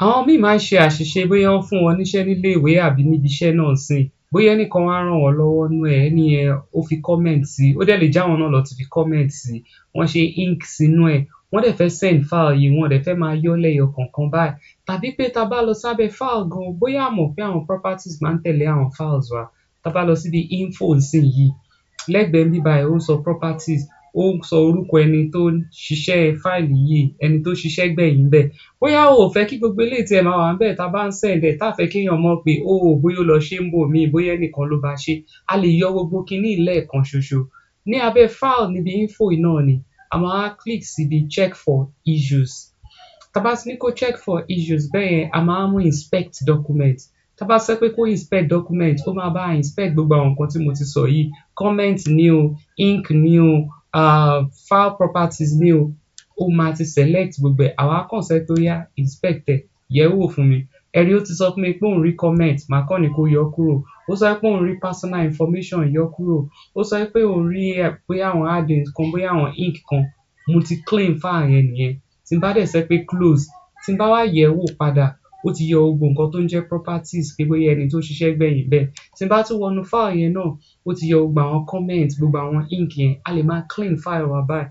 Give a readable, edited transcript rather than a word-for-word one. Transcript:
Àwọn míì máa ń ṣe àṣìṣe bóyá wọ́n fún wọn níṣẹ́ nílé ìwé àbí níbi iṣẹ́ náà nsìnyí. Bóyá ẹnìkan wá ràn wọ́n lọ́wọ́ nínú ẹ̀, ẹni yẹn ó fi comment sí i, ó dẹ̀ lè j'áwọn náà lọ ti fi comment sí i. Wọ́n ṣe ink sínú ẹ̀, wọ́n dẹ̀ fẹ́ send file yìí, wọn ò dẹ̀ fẹ́ máa yọ́ lẹ́yọ kọ̀ọ̀kan báyìí. Tàbí pé ta bá lọ sábẹ́ file gan, bóyá a mọ̀ pé àwọn properties máa ń tẹ̀lé àwọn files wa. Ta bá lọ síbi info nsìnyí, lẹ́gbẹ̀ẹ́ ńbí báyìí ó ń sọ properties, ó ń sọ orúkọ ẹni tó ń ṣiṣẹ́ fáìlì yìí, ẹni tó ṣiṣẹ́ gbẹ̀yìn ńbẹ̀. Bóyá o ò fẹ́ kí gbogbo eléyìí tiẹ̀ máa wà ńbẹ̀ ta bá ń send ẹ̀, táà fẹ́ kéèyàn mọ̀ pé bóyá ó lọ ṣé ńbòmíì, bóyá ẹnìkan ló bá ṣe, a lè yọ gbogbo kiní yìí lẹ́ẹ̀kan ṣoṣo. Ní abẹ́ file níbi info yìí náà ni, a máa wá click síbi check for issues. Ta bá ti ní kó check for issues bẹ́yẹn, a máa wá mú inspect document. Ta bá sọ pé kó inspect document, ó máa bá wa inspect gbogbo àwọn nǹkan tí mo ti sọ yìí. Comment ni o, ink ni o, file properties ni o, ó máa ti select gbogbo ẹ̀. Àwa á kàn sọ pé ó yá inspect ẹ̀, yẹ̀ẹ́ wò fún mi. Ẹ rí ó ti sọ fún mi pé òun rí comment, màá kàn ní kó yọ kúrò. Ó sọ pé òun rí personal information, yọ kúrò. Ó sọ pé òun rí bóyá àwọn add-ins kan, bóyá àwọn ink kan, mo ti clean file yẹn nìyẹn. Tí n bá dẹ̀ sọ pé close, tí n bá wá yẹ̀ẹ́ wò padà, ó ti yọ gbogbo nǹkan tó ń jẹ́ properties pé bóyá ẹni tó ṣiṣẹ́ gbẹ̀yìn ńbẹ̀. Tí n bá tún wọnú file yẹn náà, ó ti yọ gbogbo àwọn comment, gbogbo àwọn ink yẹn, a lè máa clean file wa báyìí.